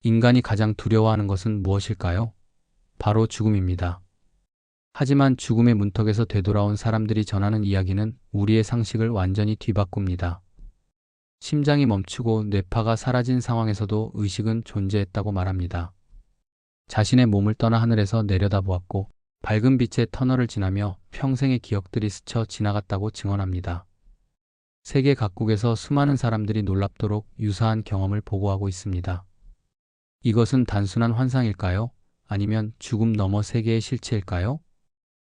인간이 가장 두려워하는 것은 무엇일까요? 바로 죽음입니다. 하지만 죽음의 문턱에서 되돌아온 사람들이 전하는 이야기는 우리의 상식을 완전히 뒤바꿉니다. 심장이 멈추고 뇌파가 사라진 상황에서도 의식은 존재했다고 말합니다. 자신의 몸을 떠나 하늘에서 내려다보았고 밝은 빛의 터널을 지나며 평생의 기억들이 스쳐 지나갔다고 증언합니다. 세계 각국에서 수많은 사람들이 놀랍도록 유사한 경험을 보고하고 있습니다. 이것은 단순한 환상일까요? 아니면 죽음 너머 세계의 실체일까요?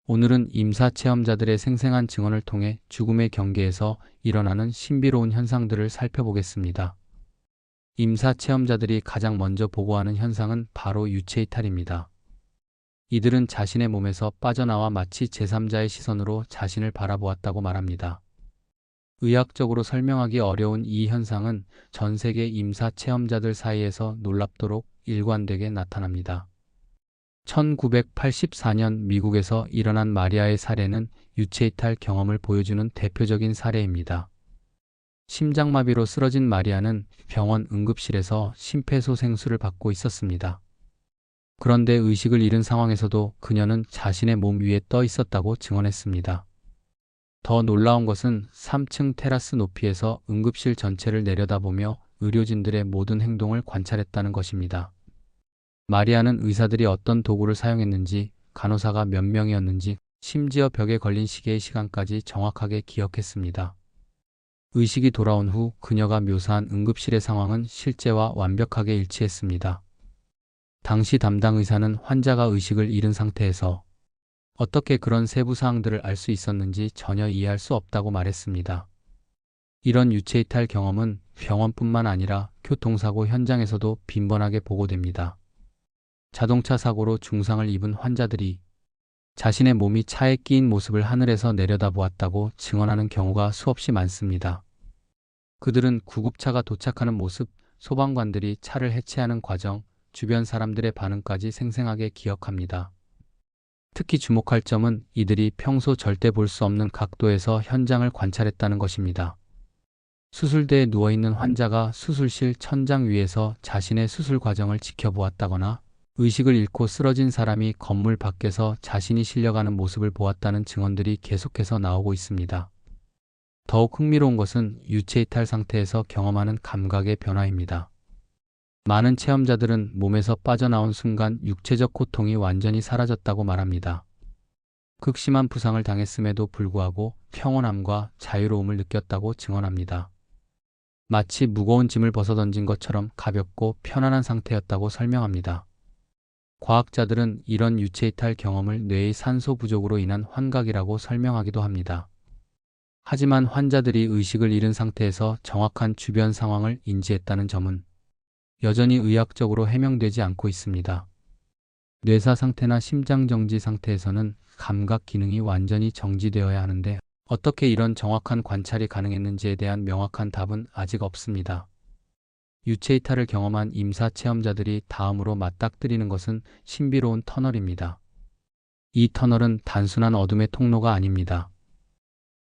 오늘은 임사 체험자들의 생생한 증언을 통해 죽음의 경계에서 일어나는 신비로운 현상들을 살펴보겠습니다. 임사 체험자들이 가장 먼저 보고하는 현상은 바로 유체이탈입니다. 이들은 자신의 몸에서 빠져나와 마치 제3자의 시선으로 자신을 바라보았다고 말합니다. 의학적으로 설명하기 어려운 이 현상은 전 세계 임사 체험자들 사이에서 놀랍도록 일관되게 나타납니다. 1984년 미국에서 일어난 마리아의 사례는 유체이탈 경험을 보여주는 대표적인 사례입니다. 심장마비로 쓰러진 마리아는 병원 응급실에서 심폐소생술을 받고 있었습니다. 그런데 의식을 잃은 상황에서도 그녀는 자신의 몸 위에 떠 있었다고 증언했습니다. 더 놀라운 것은 3층 테라스 높이에서 응급실 전체를 내려다보며 의료진들의 모든 행동을 관찰했다는 것입니다. 마리아는 의사들이 어떤 도구를 사용했는지, 간호사가 몇 명이었는지, 심지어 벽에 걸린 시계의 시간까지 정확하게 기억했습니다. 의식이 돌아온 후 그녀가 묘사한 응급실의 상황은 실제와 완벽하게 일치했습니다. 당시 담당 의사는 환자가 의식을 잃은 상태에서 어떻게 그런 세부 사항들을 알 수 있었는지 전혀 이해할 수 없다고 말했습니다. 이런 유체이탈 경험은 병원뿐만 아니라 교통사고 현장에서도 빈번하게 보고됩니다. 자동차 사고로 중상을 입은 환자들이 자신의 몸이 차에 끼인 모습을 하늘에서 내려다보았다고 증언하는 경우가 수없이 많습니다. 그들은 구급차가 도착하는 모습, 소방관들이 차를 해체하는 과정, 주변 사람들의 반응까지 생생하게 기억합니다. 특히 주목할 점은 이들이 평소 절대 볼 수 없는 각도에서 현장을 관찰했다는 것입니다. 수술대에 누워있는 환자가 수술실 천장 위에서 자신의 수술 과정을 지켜보았다거나 의식을 잃고 쓰러진 사람이 건물 밖에서 자신이 실려가는 모습을 보았다는 증언들이 계속해서 나오고 있습니다. 더욱 흥미로운 것은 유체이탈 상태에서 경험하는 감각의 변화입니다. 많은 체험자들은 몸에서 빠져나온 순간 육체적 고통이 완전히 사라졌다고 말합니다. 극심한 부상을 당했음에도 불구하고 평온함과 자유로움을 느꼈다고 증언합니다. 마치 무거운 짐을 벗어던진 것처럼 가볍고 편안한 상태였다고 설명합니다. 과학자들은 이런 유체이탈 경험을 뇌의 산소 부족으로 인한 환각이라고 설명하기도 합니다. 하지만 환자들이 의식을 잃은 상태에서 정확한 주변 상황을 인지했다는 점은 여전히 의학적으로 해명되지 않고 있습니다. 뇌사 상태나 심장 정지 상태에서는 감각 기능이 완전히 정지되어야 하는데 어떻게 이런 정확한 관찰이 가능했는지에 대한 명확한 답은 아직 없습니다. 유체이탈을 경험한 임사 체험자들이 다음으로 맞닥뜨리는 것은 신비로운 터널입니다. 이 터널은 단순한 어둠의 통로가 아닙니다.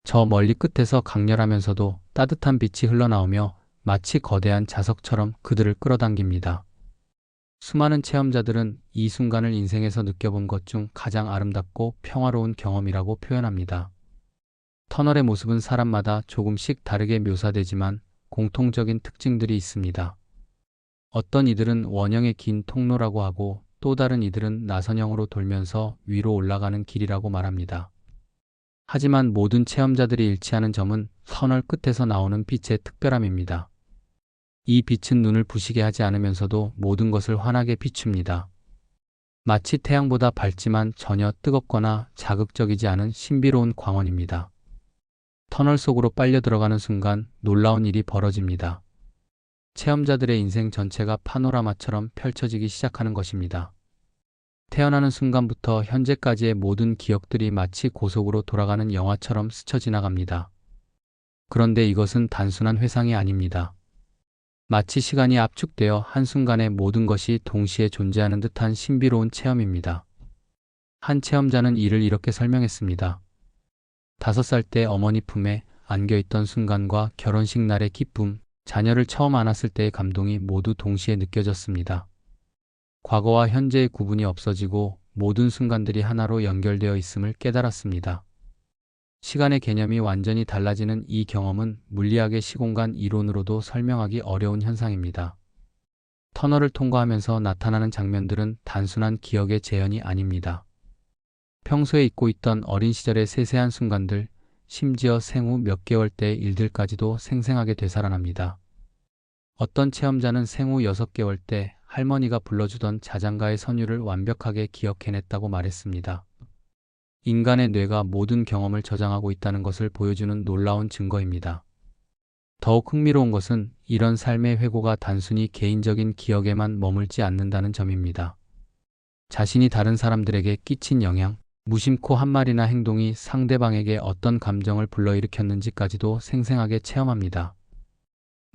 저 멀리 끝에서 강렬하면서도 따뜻한 빛이 흘러나오며 마치 거대한 자석처럼 그들을 끌어당깁니다. 수많은 체험자들은 이 순간을 인생에서 느껴본 것 중 가장 아름답고 평화로운 경험이라고 표현합니다. 터널의 모습은 사람마다 조금씩 다르게 묘사되지만 공통적인 특징들이 있습니다. 어떤 이들은 원형의 긴 통로라고 하고 또 다른 이들은 나선형으로 돌면서 위로 올라가는 길이라고 말합니다. 하지만 모든 체험자들이 일치하는 점은 터널 끝에서 나오는 빛의 특별함입니다. 이 빛은 눈을 부시게 하지 않으면서도 모든 것을 환하게 비춥니다. 마치 태양보다 밝지만 전혀 뜨겁거나 자극적이지 않은 신비로운 광원입니다. 터널 속으로 빨려 들어가는 순간 놀라운 일이 벌어집니다. 체험자들의 인생 전체가 파노라마처럼 펼쳐지기 시작하는 것입니다. 태어나는 순간부터 현재까지의 모든 기억들이 마치 고속으로 돌아가는 영화처럼 스쳐 지나갑니다. 그런데 이것은 단순한 회상이 아닙니다. 마치 시간이 압축되어 한순간에 모든 것이 동시에 존재하는 듯한 신비로운 체험입니다. 한 체험자는 이를 이렇게 설명했습니다. 5살 때 어머니 품에 안겨있던 순간과 결혼식 날의 기쁨, 자녀를 처음 안았을 때의 감동이 모두 동시에 느껴졌습니다. 과거와 현재의 구분이 없어지고 모든 순간들이 하나로 연결되어 있음을 깨달았습니다. 시간의 개념이 완전히 달라지는 이 경험은 물리학의 시공간 이론으로도 설명하기 어려운 현상입니다. 터널을 통과하면서 나타나는 장면들은 단순한 기억의 재현이 아닙니다. 평소에 잊고 있던 어린 시절의 세세한 순간들, 심지어 생후 몇 개월 때의 일들까지도 생생하게 되살아납니다. 어떤 체험자는 생후 6개월 때 할머니가 불러주던 자장가의 선율을 완벽하게 기억해냈다고 말했습니다. 인간의 뇌가 모든 경험을 저장하고 있다는 것을 보여주는 놀라운 증거입니다. 더욱 흥미로운 것은 이런 삶의 회고가 단순히 개인적인 기억에만 머물지 않는다는 점입니다. 자신이 다른 사람들에게 끼친 영향, 무심코 한 말이나 행동이 상대방에게 어떤 감정을 불러일으켰는지까지도 생생하게 체험합니다.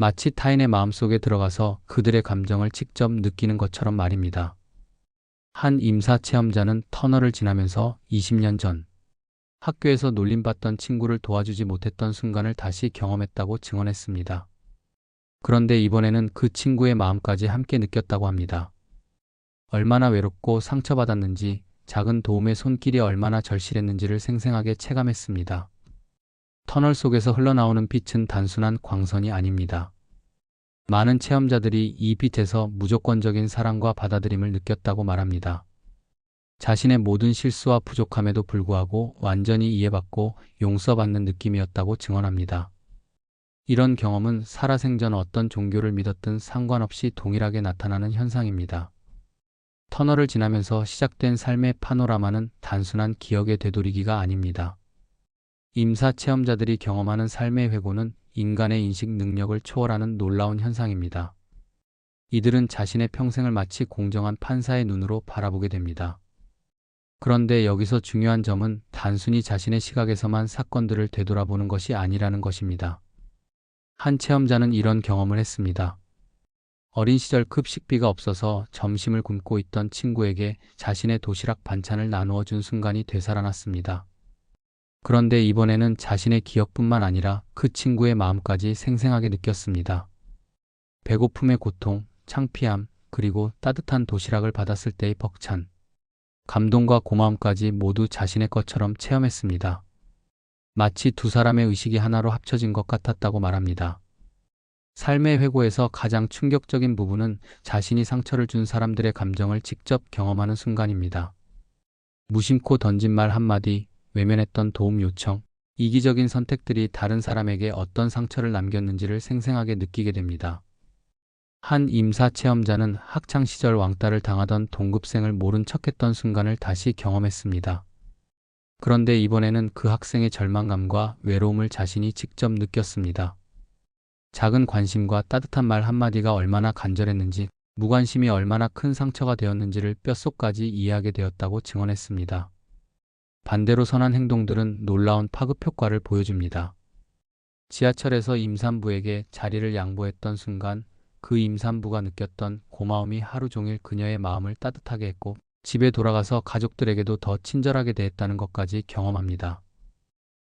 마치 타인의 마음속에 들어가서 그들의 감정을 직접 느끼는 것처럼 말입니다. 한 임사 체험자는 터널을 지나면서 20년 전 학교에서 놀림받던 친구를 도와주지 못했던 순간을 다시 경험했다고 증언했습니다. 그런데 이번에는 그 친구의 마음까지 함께 느꼈다고 합니다. 얼마나 외롭고 상처받았는지, 작은 도움의 손길이 얼마나 절실했는지를 생생하게 체감했습니다. 터널 속에서 흘러나오는 빛은 단순한 광선이 아닙니다. 많은 체험자들이 이 빛에서 무조건적인 사랑과 받아들임을 느꼈다고 말합니다. 자신의 모든 실수와 부족함에도 불구하고 완전히 이해받고 용서받는 느낌이었다고 증언합니다. 이런 경험은 살아생전 어떤 종교를 믿었든 상관없이 동일하게 나타나는 현상입니다. 터널을 지나면서 시작된 삶의 파노라마는 단순한 기억의 되돌이기가 아닙니다. 임사 체험자들이 경험하는 삶의 회고는 인간의 인식 능력을 초월하는 놀라운 현상입니다. 이들은 자신의 평생을 마치 공정한 판사의 눈으로 바라보게 됩니다. 그런데 여기서 중요한 점은 단순히 자신의 시각에서만 사건들을 되돌아보는 것이 아니라는 것입니다. 한 체험자는 이런 경험을 했습니다. 어린 시절 급식비가 없어서 점심을 굶고 있던 친구에게 자신의 도시락 반찬을 나누어 준 순간이 되살아났습니다. 그런데 이번에는 자신의 기억뿐만 아니라 그 친구의 마음까지 생생하게 느꼈습니다. 배고픔의 고통, 창피함, 그리고 따뜻한 도시락을 받았을 때의 벅찬 감동과 고마움까지 모두 자신의 것처럼 체험했습니다. 마치 두 사람의 의식이 하나로 합쳐진 것 같았다고 말합니다. 삶의 회고에서 가장 충격적인 부분은 자신이 상처를 준 사람들의 감정을 직접 경험하는 순간입니다. 무심코 던진 말 한마디, 외면했던 도움 요청, 이기적인 선택들이 다른 사람에게 어떤 상처를 남겼는지를 생생하게 느끼게 됩니다. 한 임사 체험자는 학창시절 왕따를 당하던 동급생을 모른 척했던 순간을 다시 경험했습니다. 그런데 이번에는 그 학생의 절망감과 외로움을 자신이 직접 느꼈습니다. 작은 관심과 따뜻한 말 한마디가 얼마나 간절했는지, 무관심이 얼마나 큰 상처가 되었는지를 뼛속까지 이해하게 되었다고 증언했습니다. 반대로 선한 행동들은 놀라운 파급 효과를 보여줍니다. 지하철에서 임산부에게 자리를 양보했던 순간 그 임산부가 느꼈던 고마움이 하루 종일 그녀의 마음을 따뜻하게 했고 집에 돌아가서 가족들에게도 더 친절하게 대했다는 것까지 경험합니다.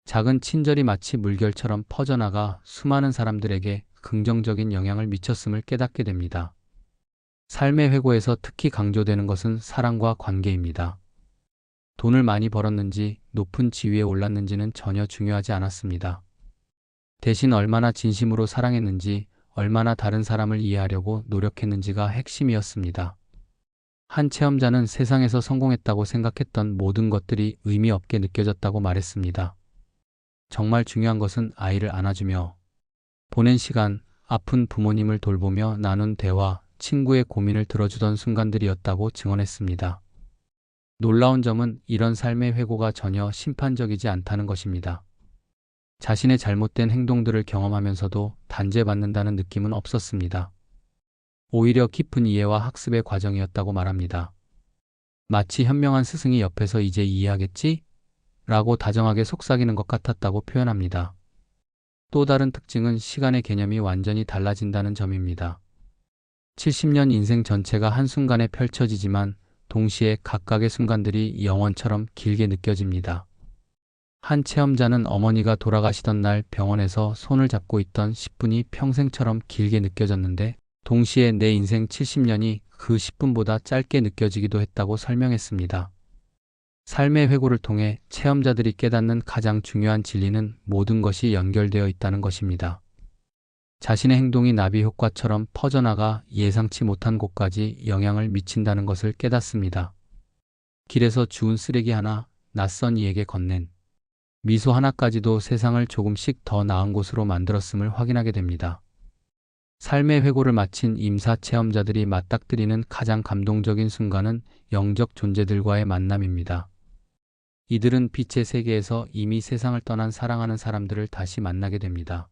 작은 친절이 마치 물결처럼 퍼져나가 수많은 사람들에게 긍정적인 영향을 미쳤음을 깨닫게 됩니다. 삶의 회고에서 특히 강조되는 것은 사랑과 관계입니다. 돈을 많이 벌었는지 높은 지위에 올랐는지는 전혀 중요하지 않았습니다. 대신 얼마나 진심으로 사랑했는지, 얼마나 다른 사람을 이해하려고 노력했는지가 핵심이었습니다. 한 체험자는 세상에서 성공했다고 생각했던 모든 것들이 의미 없게 느껴졌다고 말했습니다. 정말 중요한 것은 아이를 안아주며 보낸 시간, 아픈 부모님을 돌보며 나눈 대화, 친구의 고민을 들어주던 순간들이었다고 증언했습니다. 놀라운 점은 이런 삶의 회고가 전혀 심판적이지 않다는 것입니다. 자신의 잘못된 행동들을 경험하면서도 단죄받는다는 느낌은 없었습니다. 오히려 깊은 이해와 학습의 과정이었다고 말합니다. 마치 현명한 스승이 옆에서 이제 이해하겠지? 라고 다정하게 속삭이는 것 같았다고 표현합니다. 또 다른 특징은 시간의 개념이 완전히 달라진다는 점입니다. 70년 인생 전체가 한순간에 펼쳐지지만 동시에 각각의 순간들이 영원처럼 길게 느껴집니다. 한 체험자는 어머니가 돌아가시던 날 병원에서 손을 잡고 있던 10분이 평생처럼 길게 느껴졌는데 동시에 내 인생 70년이 그 10분보다 짧게 느껴지기도 했다고 설명했습니다. 삶의 회고를 통해 체험자들이 깨닫는 가장 중요한 진리는 모든 것이 연결되어 있다는 것입니다. 자신의 행동이 나비 효과처럼 퍼져나가 예상치 못한 곳까지 영향을 미친다는 것을 깨닫습니다. 길에서 주운 쓰레기 하나, 낯선 이에게 건넨 미소 하나까지도 세상을 조금씩 더 나은 곳으로 만들었음을 확인하게 됩니다. 삶의 회고를 마친 임사 체험자들이 맞닥뜨리는 가장 감동적인 순간은 영적 존재들과의 만남입니다. 이들은 빛의 세계에서 이미 세상을 떠난 사랑하는 사람들을 다시 만나게 됩니다.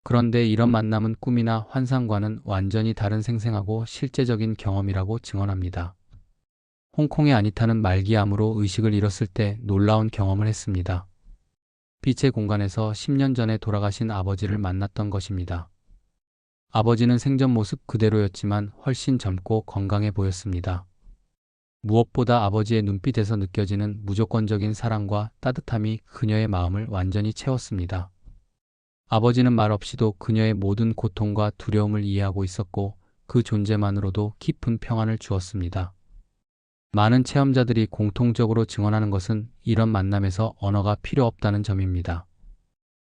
그런데 이런 만남은 꿈이나 환상과는 완전히 다른 생생하고 실제적인 경험이라고 증언합니다. 홍콩의 아니타는 말기암으로 의식을 잃었을 때 놀라운 경험을 했습니다. 빛의 공간에서 10년 전에 돌아가신 아버지를 만났던 것입니다. 아버지는 생전 모습 그대로였지만 훨씬 젊고 건강해 보였습니다. 무엇보다 아버지의 눈빛에서 느껴지는 무조건적인 사랑과 따뜻함이 그녀의 마음을 완전히 채웠습니다. 아버지는 말 없이도 그녀의 모든 고통과 두려움을 이해하고 있었고 그 존재만으로도 깊은 평안을 주었습니다. 많은 체험자들이 공통적으로 증언하는 것은 이런 만남에서 언어가 필요 없다는 점입니다.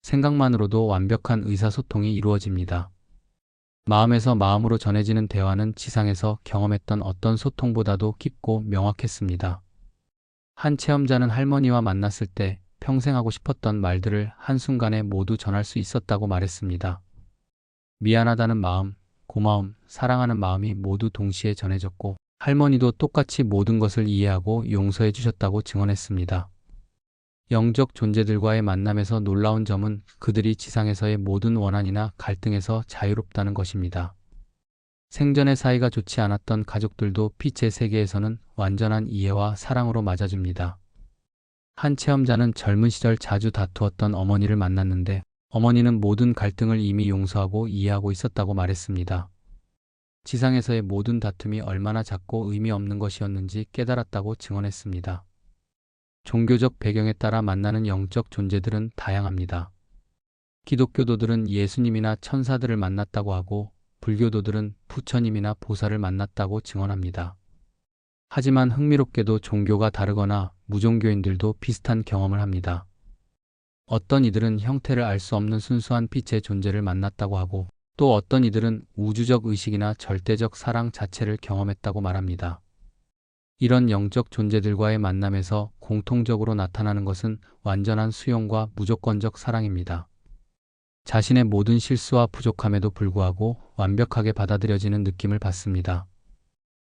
생각만으로도 완벽한 의사소통이 이루어집니다. 마음에서 마음으로 전해지는 대화는 지상에서 경험했던 어떤 소통보다도 깊고 명확했습니다. 한 체험자는 할머니와 만났을 때 평생 하고 싶었던 말들을 한순간에 모두 전할 수 있었다고 말했습니다. 미안하다는 마음, 고마움, 사랑하는 마음이 모두 동시에 전해졌고 할머니도 똑같이 모든 것을 이해하고 용서해 주셨다고 증언했습니다. 영적 존재들과의 만남에서 놀라운 점은 그들이 지상에서의 모든 원한이나 갈등에서 자유롭다는 것입니다. 생전의 사이가 좋지 않았던 가족들도 빛의 세계에서는 완전한 이해와 사랑으로 맞아줍니다. 한 체험자는 젊은 시절 자주 다투었던 어머니를 만났는데 어머니는 모든 갈등을 이미 용서하고 이해하고 있었다고 말했습니다. 지상에서의 모든 다툼이 얼마나 작고 의미 없는 것이었는지 깨달았다고 증언했습니다. 종교적 배경에 따라 만나는 영적 존재들은 다양합니다. 기독교도들은 예수님이나 천사들을 만났다고 하고 불교도들은 부처님이나 보살을 만났다고 증언합니다. 하지만 흥미롭게도 종교가 다르거나 무종교인들도 비슷한 경험을 합니다. 어떤 이들은 형태를 알 수 없는 순수한 빛의 존재를 만났다고 하고 또 어떤 이들은 우주적 의식이나 절대적 사랑 자체를 경험했다고 말합니다. 이런 영적 존재들과의 만남에서 공통적으로 나타나는 것은 완전한 수용과 무조건적 사랑입니다. 자신의 모든 실수와 부족함에도 불구하고 완벽하게 받아들여지는 느낌을 받습니다.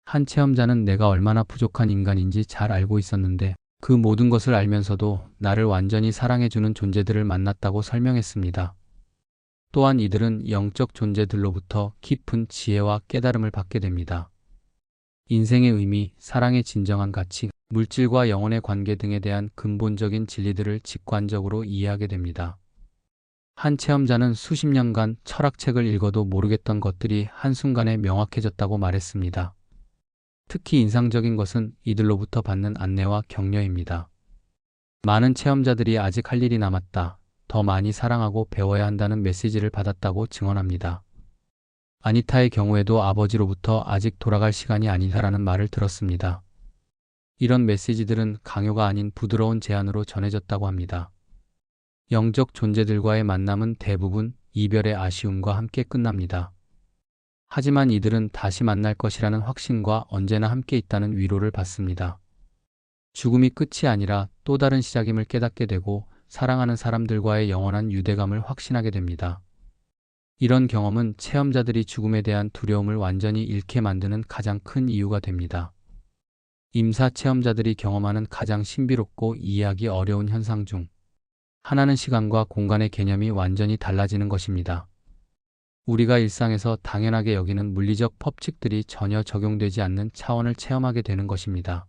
한 체험자는 내가 얼마나 부족한 인간인지 잘 알고 있었는데 그 모든 것을 알면서도 나를 완전히 사랑해주는 존재들을 만났다고 설명했습니다. 또한 이들은 영적 존재들로부터 깊은 지혜와 깨달음을 받게 됩니다. 인생의 의미, 사랑의 진정한 가치, 물질과 영혼의 관계 등에 대한 근본적인 진리들을 직관적으로 이해하게 됩니다. 한 체험자는 수십 년간 철학책을 읽어도 모르겠던 것들이 한순간에 명확해졌다고 말했습니다. 특히 인상적인 것은 이들로부터 받는 안내와 격려입니다. 많은 체험자들이 아직 할 일이 남았다, 더 많이 사랑하고 배워야 한다는 메시지를 받았다고 증언합니다. 아니타의 경우에도 아버지로부터 아직 돌아갈 시간이 아니다라는 말을 들었습니다. 이런 메시지들은 강요가 아닌 부드러운 제안으로 전해졌다고 합니다. 영적 존재들과의 만남은 대부분 이별의 아쉬움과 함께 끝납니다. 하지만 이들은 다시 만날 것이라는 확신과 언제나 함께 있다는 위로를 받습니다. 죽음이 끝이 아니라 또 다른 시작임을 깨닫게 되고 사랑하는 사람들과의 영원한 유대감을 확신하게 됩니다. 이런 경험은 체험자들이 죽음에 대한 두려움을 완전히 잃게 만드는 가장 큰 이유가 됩니다. 임사 체험자들이 경험하는 가장 신비롭고 이해하기 어려운 현상 중 하나는 시간과 공간의 개념이 완전히 달라지는 것입니다. 우리가 일상에서 당연하게 여기는 물리적 법칙들이 전혀 적용되지 않는 차원을 체험하게 되는 것입니다.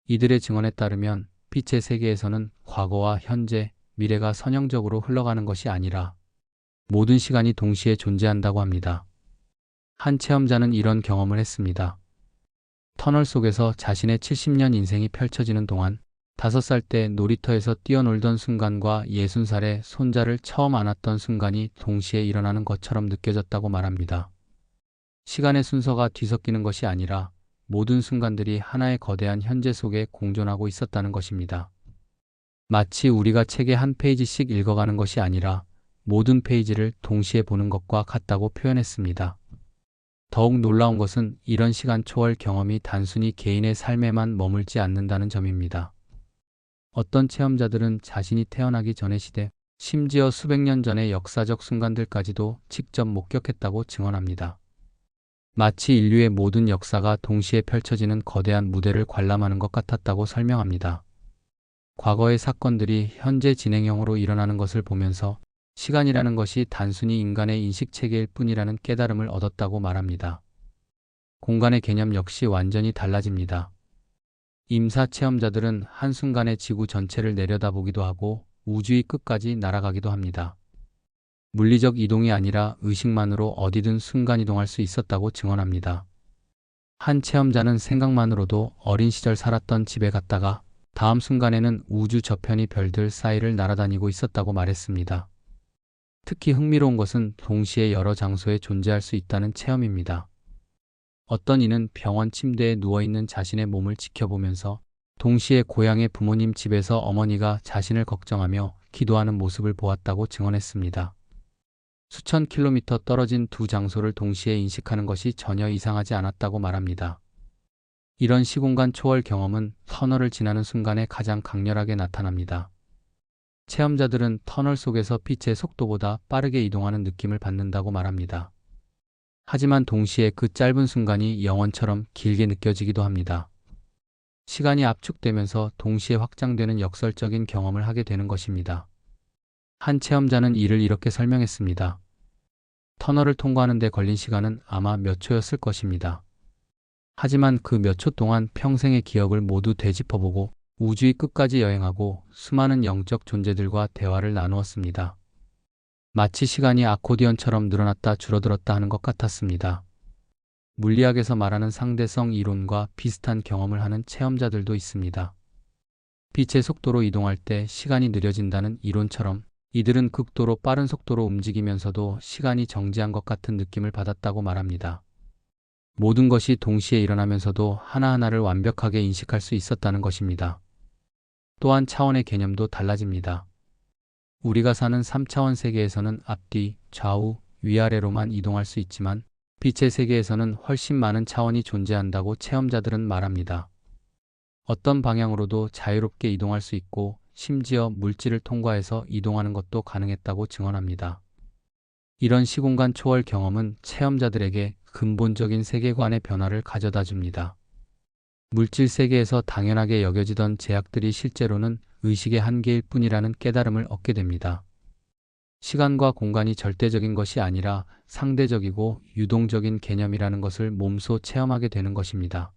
이들의 증언에 따르면 빛의 세계에서는 과거와 현재, 미래가 선형적으로 흘러가는 것이 아니라 모든 시간이 동시에 존재한다고 합니다. 한 체험자는 이런 경험을 했습니다. 터널 속에서 자신의 70년 인생이 펼쳐지는 동안 5살 때 놀이터에서 뛰어놀던 순간과 60살의 손자를 처음 안았던 순간이 동시에 일어나는 것처럼 느껴졌다고 말합니다. 시간의 순서가 뒤섞이는 것이 아니라 모든 순간들이 하나의 거대한 현재 속에 공존하고 있었다는 것입니다. 마치 우리가 책의 한 페이지씩 읽어가는 것이 아니라 모든 페이지를 동시에 보는 것과 같다고 표현했습니다. 더욱 놀라운 것은 이런 시간 초월 경험이 단순히 개인의 삶에만 머물지 않는다는 점입니다. 어떤 체험자들은 자신이 태어나기 전의 시대, 심지어 수백 년 전의 역사적 순간들까지도 직접 목격했다고 증언합니다. 마치 인류의 모든 역사가 동시에 펼쳐지는 거대한 무대를 관람하는 것 같았다고 설명합니다. 과거의 사건들이 현재 진행형으로 일어나는 것을 보면서 시간이라는 것이 단순히 인간의 인식 체계일 뿐이라는 깨달음을 얻었다고 말합니다. 공간의 개념 역시 완전히 달라집니다. 임사 체험자들은 한순간에 지구 전체를 내려다보기도 하고 우주의 끝까지 날아가기도 합니다. 물리적 이동이 아니라 의식만으로 어디든 순간이동할 수 있었다고 증언합니다. 한 체험자는 생각만으로도 어린 시절 살았던 집에 갔다가 다음 순간에는 우주 저편의 별들 사이를 날아다니고 있었다고 말했습니다. 특히 흥미로운 것은 동시에 여러 장소에 존재할 수 있다는 체험입니다. 어떤 이는 병원 침대에 누워있는 자신의 몸을 지켜보면서 동시에 고향의 부모님 집에서 어머니가 자신을 걱정하며 기도하는 모습을 보았다고 증언했습니다. 수천 킬로미터 떨어진 두 장소를 동시에 인식하는 것이 전혀 이상하지 않았다고 말합니다. 이런 시공간 초월 경험은 터널을 지나는 순간에 가장 강렬하게 나타납니다. 체험자들은 터널 속에서 빛의 속도보다 빠르게 이동하는 느낌을 받는다고 말합니다. 하지만 동시에 그 짧은 순간이 영원처럼 길게 느껴지기도 합니다. 시간이 압축되면서 동시에 확장되는 역설적인 경험을 하게 되는 것입니다. 한 체험자는 이를 이렇게 설명했습니다. 터널을 통과하는 데 걸린 시간은 아마 몇 초였을 것입니다. 하지만 그 몇 초 동안 평생의 기억을 모두 되짚어보고 우주의 끝까지 여행하고 수많은 영적 존재들과 대화를 나누었습니다. 마치 시간이 아코디언처럼 늘어났다 줄어들었다 하는 것 같았습니다. 물리학에서 말하는 상대성 이론과 비슷한 경험을 하는 체험자들도 있습니다. 빛의 속도로 이동할 때 시간이 느려진다는 이론처럼 이들은 극도로 빠른 속도로 움직이면서도 시간이 정지한 것 같은 느낌을 받았다고 말합니다. 모든 것이 동시에 일어나면서도 하나하나를 완벽하게 인식할 수 있었다는 것입니다. 또한 차원의 개념도 달라집니다. 우리가 사는 3차원 세계에서는 앞뒤, 좌우, 위아래로만 이동할 수 있지만 빛의 세계에서는 훨씬 많은 차원이 존재한다고 체험자들은 말합니다. 어떤 방향으로도 자유롭게 이동할 수 있고 심지어 물질을 통과해서 이동하는 것도 가능했다고 증언합니다. 이런 시공간 초월 경험은 체험자들에게 근본적인 세계관의 변화를 가져다 줍니다. 물질 세계에서 당연하게 여겨지던 제약들이 실제로는 의식의 한계일 뿐이라는 깨달음을 얻게 됩니다. 시간과 공간이 절대적인 것이 아니라 상대적이고 유동적인 개념이라는 것을 몸소 체험하게 되는 것입니다.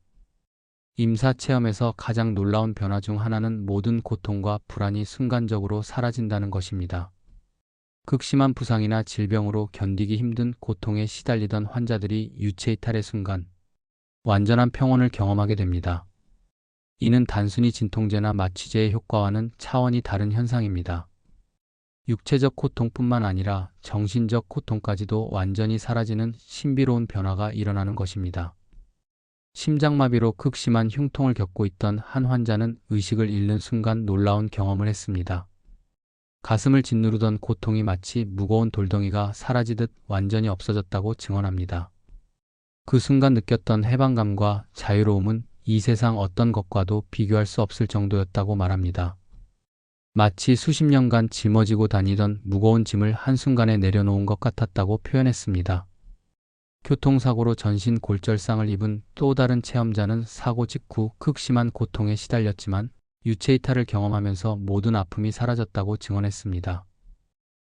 임사 체험에서 가장 놀라운 변화 중 하나는 모든 고통과 불안이 순간적으로 사라진다는 것입니다. 극심한 부상이나 질병으로 견디기 힘든 고통에 시달리던 환자들이 유체이탈의 순간 완전한 평온을 경험하게 됩니다. 이는 단순히 진통제나 마취제의 효과와는 차원이 다른 현상입니다. 육체적 고통뿐만 아니라 정신적 고통까지도 완전히 사라지는 신비로운 변화가 일어나는 것입니다. 심장마비로 극심한 흉통을 겪고 있던 한 환자는 의식을 잃는 순간 놀라운 경험을 했습니다. 가슴을 짓누르던 고통이 마치 무거운 돌덩이가 사라지듯 완전히 없어졌다고 증언합니다. 그 순간 느꼈던 해방감과 자유로움은 이 세상 어떤 것과도 비교할 수 없을 정도였다고 말합니다. 마치 수십 년간 짊어지고 다니던 무거운 짐을 한순간에 내려놓은 것 같았다고 표현했습니다. 교통사고로 전신 골절상을 입은 또 다른 체험자는 사고 직후 극심한 고통에 시달렸지만 유체이탈을 경험하면서 모든 아픔이 사라졌다고 증언했습니다.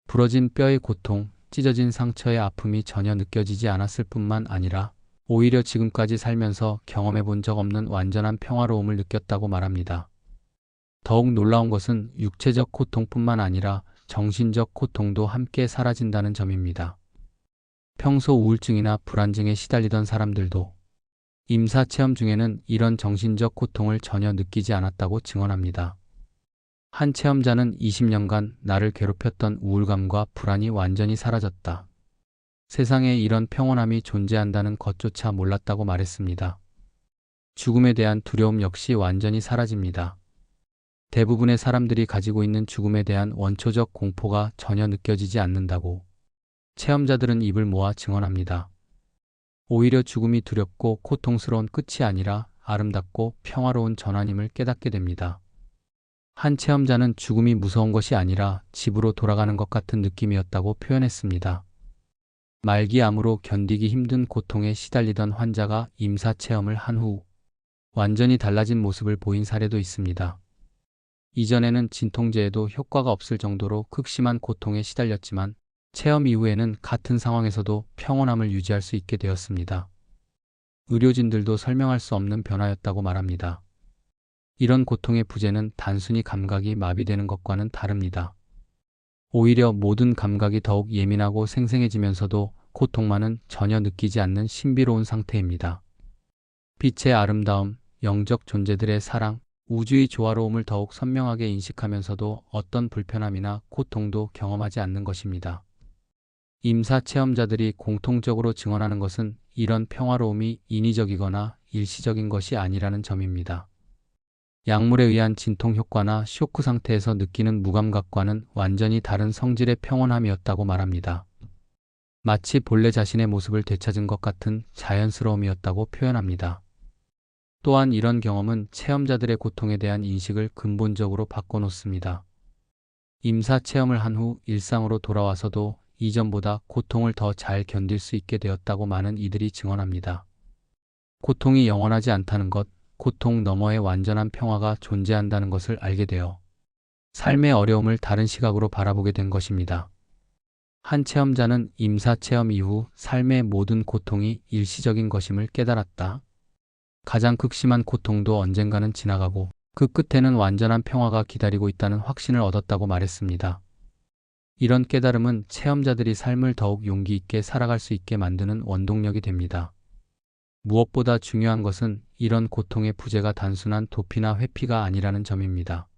부러진 뼈의 고통, 찢어진 상처의 아픔이 전혀 느껴지지 않았을 뿐만 아니라 오히려 지금까지 살면서 경험해 본 적 없는 완전한 평화로움을 느꼈다고 말합니다. 더욱 놀라운 것은 육체적 고통뿐만 아니라 정신적 고통도 함께 사라진다는 점입니다. 평소 우울증이나 불안증에 시달리던 사람들도 임사 체험 중에는 이런 정신적 고통을 전혀 느끼지 않았다고 증언합니다. 한 체험자는 20년간 나를 괴롭혔던 우울감과 불안이 완전히 사라졌다. 세상에 이런 평온함이 존재한다는 것조차 몰랐다고 말했습니다. 죽음에 대한 두려움 역시 완전히 사라집니다. 대부분의 사람들이 가지고 있는 죽음에 대한 원초적 공포가 전혀 느껴지지 않는다고 체험자들은 입을 모아 증언합니다. 오히려 죽음이 두렵고 고통스러운 끝이 아니라 아름답고 평화로운 전환임을 깨닫게 됩니다. 한 체험자는 죽음이 무서운 것이 아니라 집으로 돌아가는 것 같은 느낌이었다고 표현했습니다. 말기암으로 견디기 힘든 고통에 시달리던 환자가 임사 체험을 한 후 완전히 달라진 모습을 보인 사례도 있습니다. 이전에는 진통제에도 효과가 없을 정도로 극심한 고통에 시달렸지만 체험 이후에는 같은 상황에서도 평온함을 유지할 수 있게 되었습니다. 의료진들도 설명할 수 없는 변화였다고 말합니다. 이런 고통의 부재는 단순히 감각이 마비되는 것과는 다릅니다. 오히려 모든 감각이 더욱 예민하고 생생해지면서도 고통만은 전혀 느끼지 않는 신비로운 상태입니다. 빛의 아름다움, 영적 존재들의 사랑, 우주의 조화로움을 더욱 선명하게 인식하면서도 어떤 불편함이나 고통도 경험하지 않는 것입니다. 임사 체험자들이 공통적으로 증언하는 것은 이런 평화로움이 인위적이거나 일시적인 것이 아니라는 점입니다. 약물에 의한 진통 효과나 쇼크 상태에서 느끼는 무감각과는 완전히 다른 성질의 평온함이었다고 말합니다. 마치 본래 자신의 모습을 되찾은 것 같은 자연스러움이었다고 표현합니다. 또한 이런 경험은 체험자들의 고통에 대한 인식을 근본적으로 바꿔놓습니다. 임사 체험을 한 후 일상으로 돌아와서도 이전보다 고통을 더 잘 견딜 수 있게 되었다고 많은 이들이 증언합니다. 고통이 영원하지 않다는 것, 고통 너머의 완전한 평화가 존재한다는 것을 알게 되어 삶의 어려움을 다른 시각으로 바라보게 된 것입니다. 한 체험자는 임사 체험 이후 삶의 모든 고통이 일시적인 것임을 깨달았다. 가장 극심한 고통도 언젠가는 지나가고 그 끝에는 완전한 평화가 기다리고 있다는 확신을 얻었다고 말했습니다. 이런 깨달음은 체험자들이 삶을 더욱 용기 있게 살아갈 수 있게 만드는 원동력이 됩니다. 무엇보다 중요한 것은 이런 고통의 부재가 단순한 도피나 회피가 아니라는 점입니다.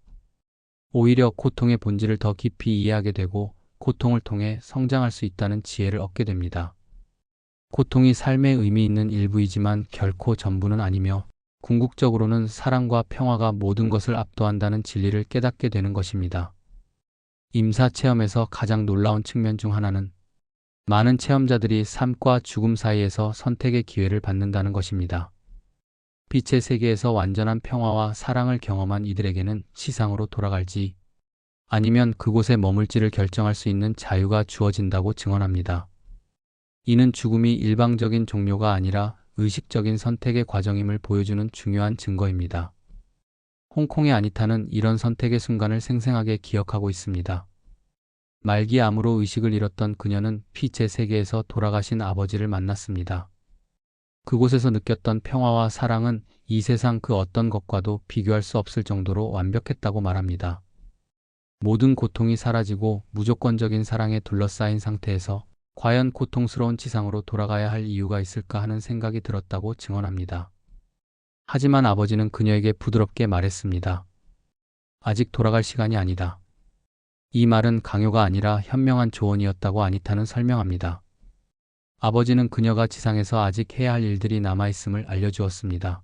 오히려 고통의 본질을 더 깊이 이해하게 되고 고통을 통해 성장할 수 있다는 지혜를 얻게 됩니다. 고통이 삶의 의미 있는 일부이지만 결코 전부는 아니며 궁극적으로는 사랑과 평화가 모든 것을 압도한다는 진리를 깨닫게 되는 것입니다. 임사 체험에서 가장 놀라운 측면 중 하나는 많은 체험자들이 삶과 죽음 사이에서 선택의 기회를 받는다는 것입니다. 빛의 세계에서 완전한 평화와 사랑을 경험한 이들에게는 지상으로 돌아갈지 아니면 그곳에 머물지를 결정할 수 있는 자유가 주어진다고 증언합니다. 이는 죽음이 일방적인 종료가 아니라 의식적인 선택의 과정임을 보여주는 중요한 증거입니다. 홍콩의 아니타는 이런 선택의 순간을 생생하게 기억하고 있습니다. 말기암으로 의식을 잃었던 그녀는 빛의 세계에서 돌아가신 아버지를 만났습니다. 그곳에서 느꼈던 평화와 사랑은 이 세상 그 어떤 것과도 비교할 수 없을 정도로 완벽했다고 말합니다. 모든 고통이 사라지고 무조건적인 사랑에 둘러싸인 상태에서 과연 고통스러운 지상으로 돌아가야 할 이유가 있을까 하는 생각이 들었다고 증언합니다. 하지만 아버지는 그녀에게 부드럽게 말했습니다. 아직 돌아갈 시간이 아니다. 이 말은 강요가 아니라 현명한 조언이었다고 아니타는 설명합니다. 아버지는 그녀가 지상에서 아직 해야 할 일들이 남아있음을 알려주었습니다.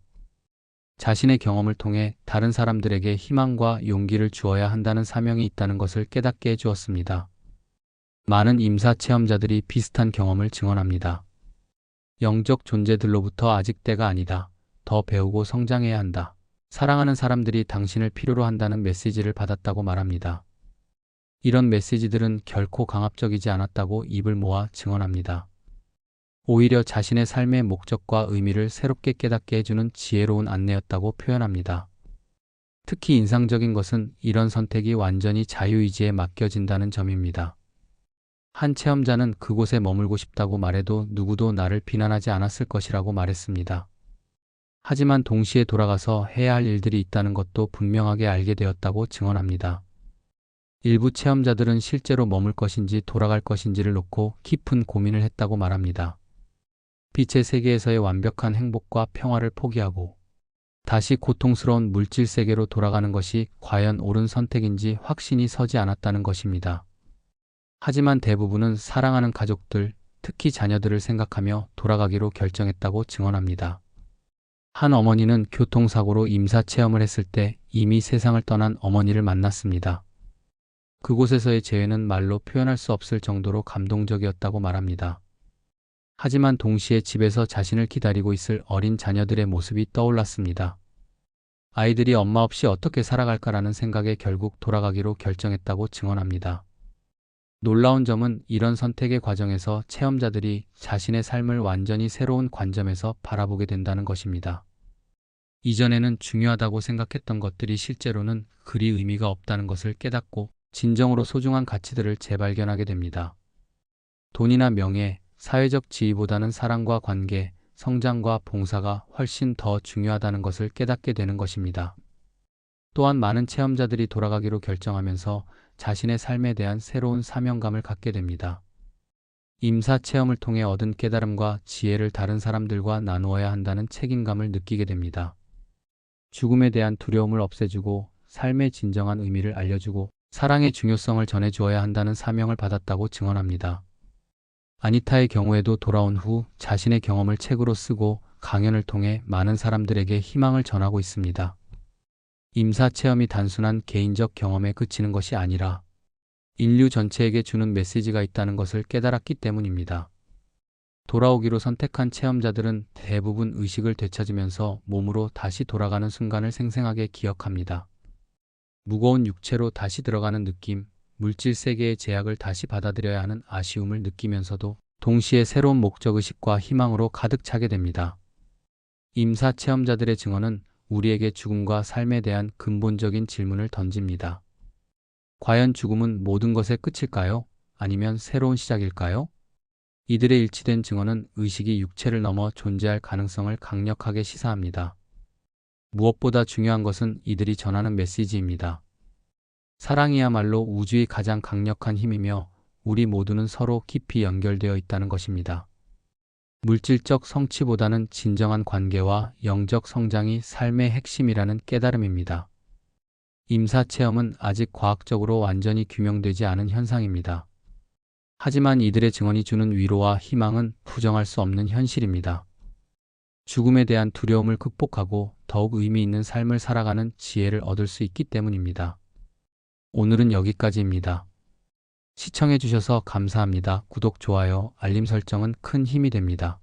자신의 경험을 통해 다른 사람들에게 희망과 용기를 주어야 한다는 사명이 있다는 것을 깨닫게 해주었습니다. 많은 임사 체험자들이 비슷한 경험을 증언합니다. 영적 존재들로부터 아직 때가 아니다. 더 배우고 성장해야 한다. 사랑하는 사람들이 당신을 필요로 한다는 메시지를 받았다고 말합니다. 이런 메시지들은 결코 강압적이지 않았다고 입을 모아 증언합니다. 오히려 자신의 삶의 목적과 의미를 새롭게 깨닫게 해주는 지혜로운 안내였다고 표현합니다. 특히 인상적인 것은 이런 선택이 완전히 자유의지에 맡겨진다는 점입니다. 한 체험자는 그곳에 머물고 싶다고 말해도 누구도 나를 비난하지 않았을 것이라고 말했습니다. 하지만 동시에 돌아가서 해야 할 일들이 있다는 것도 분명하게 알게 되었다고 증언합니다. 일부 체험자들은 실제로 머물 것인지 돌아갈 것인지를 놓고 깊은 고민을 했다고 말합니다. 빛의 세계에서의 완벽한 행복과 평화를 포기하고 다시 고통스러운 물질 세계로 돌아가는 것이 과연 옳은 선택인지 확신이 서지 않았다는 것입니다. 하지만 대부분은 사랑하는 가족들, 특히 자녀들을 생각하며 돌아가기로 결정했다고 증언합니다. 한 어머니는 교통사고로 임사체험을 했을 때 이미 세상을 떠난 어머니를 만났습니다. 그곳에서의 재회는 말로 표현할 수 없을 정도로 감동적이었다고 말합니다. 하지만 동시에 집에서 자신을 기다리고 있을 어린 자녀들의 모습이 떠올랐습니다. 아이들이 엄마 없이 어떻게 살아갈까라는 생각에 결국 돌아가기로 결정했다고 증언합니다. 놀라운 점은 이런 선택의 과정에서 체험자들이 자신의 삶을 완전히 새로운 관점에서 바라보게 된다는 것입니다. 이전에는 중요하다고 생각했던 것들이 실제로는 그리 의미가 없다는 것을 깨닫고 진정으로 소중한 가치들을 재발견하게 됩니다. 돈이나 명예, 사회적 지위보다는 사랑과 관계, 성장과 봉사가 훨씬 더 중요하다는 것을 깨닫게 되는 것입니다. 또한 많은 체험자들이 돌아가기로 결정하면서 자신의 삶에 대한 새로운 사명감을 갖게 됩니다. 임사 체험을 통해 얻은 깨달음과 지혜를 다른 사람들과 나누어야 한다는 책임감을 느끼게 됩니다. 죽음에 대한 두려움을 없애주고 삶의 진정한 의미를 알려주고 사랑의 중요성을 전해주어야 한다는 사명을 받았다고 증언합니다. 아니타의 경우에도 돌아온 후 자신의 경험을 책으로 쓰고 강연을 통해 많은 사람들에게 희망을 전하고 있습니다. 임사 체험이 단순한 개인적 경험에 그치는 것이 아니라 인류 전체에게 주는 메시지가 있다는 것을 깨달았기 때문입니다. 돌아오기로 선택한 체험자들은 대부분 의식을 되찾으면서 몸으로 다시 돌아가는 순간을 생생하게 기억합니다. 무거운 육체로 다시 들어가는 느낌, 물질 세계의 제약을 다시 받아들여야 하는 아쉬움을 느끼면서도 동시에 새로운 목적의식과 희망으로 가득 차게 됩니다. 임사 체험자들의 증언은 우리에게 죽음과 삶에 대한 근본적인 질문을 던집니다. 과연 죽음은 모든 것의 끝일까요? 아니면 새로운 시작일까요? 이들의 일치된 증언은 의식이 육체를 넘어 존재할 가능성을 강력하게 시사합니다. 무엇보다 중요한 것은 이들이 전하는 메시지입니다. 사랑이야말로 우주의 가장 강력한 힘이며 우리 모두는 서로 깊이 연결되어 있다는 것입니다. 물질적 성취보다는 진정한 관계와 영적 성장이 삶의 핵심이라는 깨달음입니다. 임사 체험은 아직 과학적으로 완전히 규명되지 않은 현상입니다. 하지만 이들의 증언이 주는 위로와 희망은 부정할 수 없는 현실입니다. 죽음에 대한 두려움을 극복하고 더욱 의미 있는 삶을 살아가는 지혜를 얻을 수 있기 때문입니다. 오늘은 여기까지입니다. 시청해주셔서 감사합니다. 구독, 좋아요, 알림 설정은 큰 힘이 됩니다.